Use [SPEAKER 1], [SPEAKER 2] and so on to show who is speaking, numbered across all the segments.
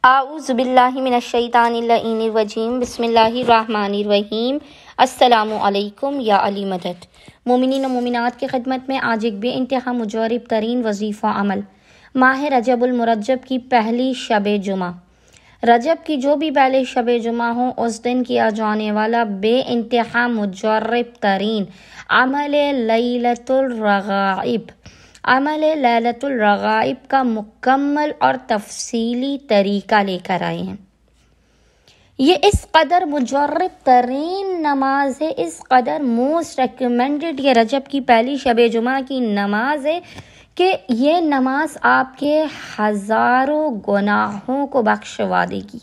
[SPEAKER 1] اعوذ باللہ من الشیطان اللعین الرجیم، بسم اللہ الرحمن الرحیم۔ السلام علیکم یا علی مدد۔ مومنین و مومنات کی خدمت میں آج ایک بے انتہا مجرب ترین وظیفہ عمل، ماہ رجب المرجب کی پہلی شب جمعہ۔ رجب کی جو بھی پہلی شب جمعہ ہو، اس دن کیا جانے والا بے انتہا مجرب ترین عمل لیلۃ الرغائب۔ عمل لیلۃ الرغائب کا مکمل اور تفصیلی طریقہ لے کر آئے ہیں۔ یہ اس قدر مجرب ترین نماز ہے، اس قدر موسٹ ریکمینڈڈ یہ رجب کی پہلی شب جمعہ کی نماز ہے کہ یہ نماز آپ کے ہزاروں گناہوں کو بخشوا دے گی،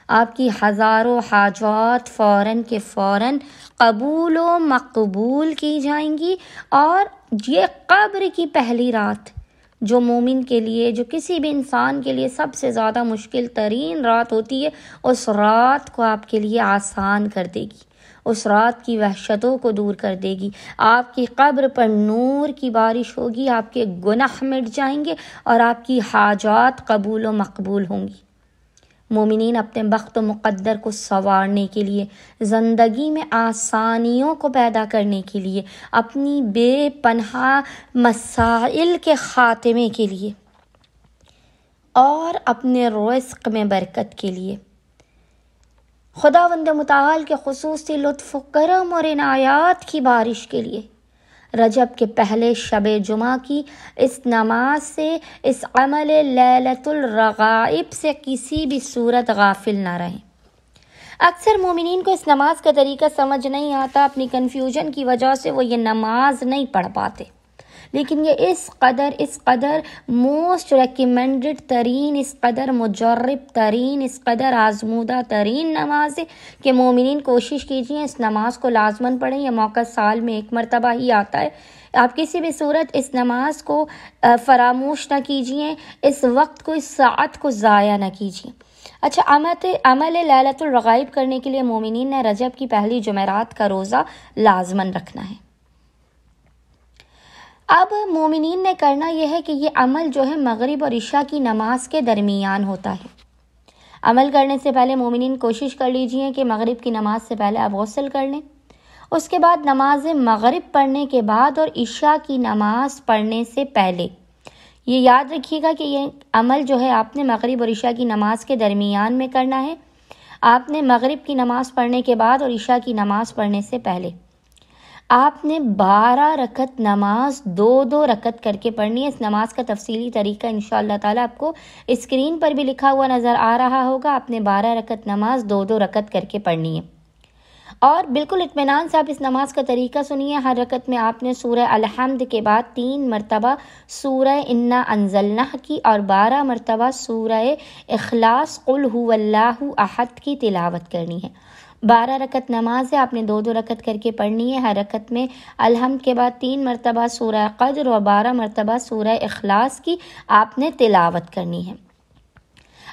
[SPEAKER 1] آپ کی ہزاروں حاجات فوراً کے فوراً قبول و مقبول کی جائیں گی۔ اور یہ قبر کی پہلی رات جو مومن کے لیے، جو کسی بھی انسان کے لیے سب سے زیادہ مشکل ترین رات ہوتی ہے، اس رات کو آپ کے لیے آسان کر دے گی، اس رات کی وحشتوں کو دور کر دے گی۔ آپ کی قبر پر نور کی بارش ہوگی، آپ کے گناہ مٹ جائیں گے اور آپ کی حاجات قبول و مقبول ہوں گی۔ مومنین اپنے بخت و مقدر کو سنوارنے کے لیے، زندگی میں آسانیوں کو پیدا کرنے کے لیے، اپنی بے پناہ مسائل کے خاتمے کے لیے اور اپنے رزق میں برکت کے لیے، خداوند متعال کے خصوصی لطف و کرم اور عنایات کی بارش کے لیے، رجب کے پہلے شب جمعہ کی اس نماز سے، اس عمل لیلۃ الرغائب سے کسی بھی صورت غافل نہ رہیں۔ اکثر مومنین کو اس نماز کا طریقہ سمجھ نہیں آتا، اپنی کنفیوژن کی وجہ سے وہ یہ نماز نہیں پڑھ پاتے، لیکن یہ اس قدر موسٹ ریکمینڈڈ ترین، اس قدر مجرب ترین، اس قدر آزمودہ ترین نماز ہے کہ مومنین کوشش کیجئے اس نماز کو لازماً پڑھیں۔ یہ موقع سال میں ایک مرتبہ ہی آتا ہے، آپ کسی بھی صورت اس نماز کو فراموش نہ کیجئے، اس وقت کو، اس ساعت کو ضائع نہ کیجئے۔ اچھا، عمل لیلۃ الرغائب کرنے کے لیے مومنین نے رجب کی پہلی جمعرات کا روزہ لازماً رکھنا ہے۔ اب مومنین نے کرنا یہ ہے کہ یہ عمل جو ہے مغرب اور عشاء کی نماز کے درمیان ہوتا ہے۔ عمل کرنے سے پہلے مومنین کوشش کر لیجئے کہ مغرب کی نماز سے پہلے آپ غسل کر لیں، اس کے بعد نماز مغرب پڑھنے کے بعد اور عشاء کی نماز پڑھنے سے پہلے یہ یاد رکھیے گا کہ یہ عمل جو ہے آپ نے مغرب اور عشاء کی نماز کے درمیان میں کرنا ہے۔ آپ نے مغرب کی نماز پڑھنے کے بعد اور عشاء کی نماز پڑھنے سے پہلے آپ نے 12 رکعت نماز 2 رکعت کر کے پڑھنی ہے۔ اس نماز کا تفصیلی طریقہ انشاءاللہ تعالی آپ کو اسکرین پر بھی لکھا ہوا نظر آ رہا ہوگا۔ آپ نے 12 رکعت نماز 2 رکعت کر کے پڑھنی ہے، اور بالکل اطمینان سے آپ اس نماز کا طریقہ سنیے۔ ہر رکعت میں آپ نے سورہ الحمد کے بعد 3 مرتبہ سورہ انا انزلناہ کی اور 12 مرتبہ سورہ اخلاص قل هو اللہ احد کی تلاوت کرنی ہے۔ 12 رکعت نماز ہے، آپ نے 2 رکعت کر کے پڑھنی ہے۔ ہر رکعت میں الحمد کے بعد 3 مرتبہ سورہ قدر اور 12 مرتبہ سورہ اخلاص کی آپ نے تلاوت کرنی ہے۔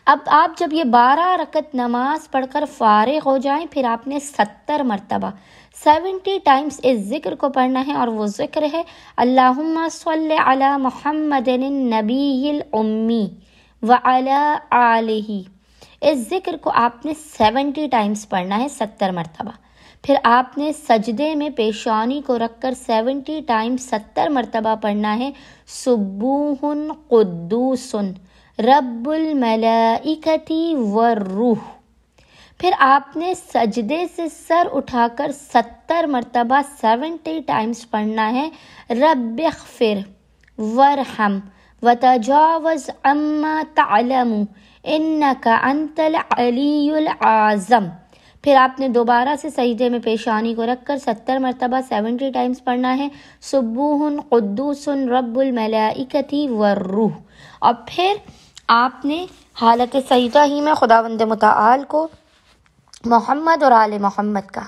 [SPEAKER 1] اب آپ جب یہ 12 رکعت نماز پڑھ کر فارغ ہو جائیں، پھر آپ نے 70 مرتبہ 70 ٹائمز اس ذکر کو پڑھنا ہے، اور وہ ذکر ہے اللہم صلی علی محمد النبی الامی وعلی آلہ۔ اس ذکر کو آپ نے 70 ٹائمز پڑھنا ہے، 70 مرتبہ۔ پھر آپ نے سجدے میں پیشانی کو رکھ کر 70 ٹائمز 70 مرتبہ پڑھنا ہے سبوح قدوس رب الملائکۃ والروح۔ پھر آپ نے سجدے سے سر اٹھا کر 70 مرتبہ 70 ٹائمز پڑھنا ہے رب اغفر وارحم وتجاوز عما تعلم انک انت العلی العظیم۔ پھر آپ نے دوبارہ سے سجدے میں پیشانی کو رکھ کر 70 مرتبہ 70 ٹائمز پڑھنا ہے سبوح قدوس رب الملائکۃ والروح۔ اور پھر آپ نے حالت سجدہ ہی میں خداوند متعال کو محمد اور آل محمد کا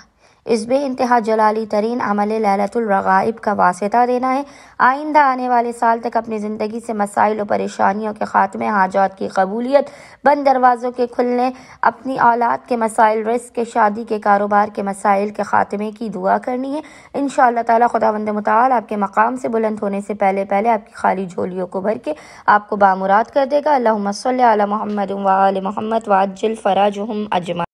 [SPEAKER 1] اس بے انتہا جلالی ترین عمل لیلۃ الرغائب کا واسطہ دینا ہے۔ آئندہ آنے والے سال تک اپنی زندگی سے مسائل و پریشانیوں کے خاتمے، حاجات کی قبولیت، بند دروازوں کے کھلنے، اپنی اولاد کے مسائل، رزق کے، شادی کے، کاروبار کے مسائل کے خاتمے کی دعا کرنی ہے۔ انشاءاللہ تعالی خداوند متعال آپ کے مقام سے بلند ہونے سے پہلے آپ کی خالی جھولیوں کو بھر کے آپ کو بامراد کر دے گا۔ اللہم صلی علی محمد و آل محمد وعجل فرجہم اجمعین۔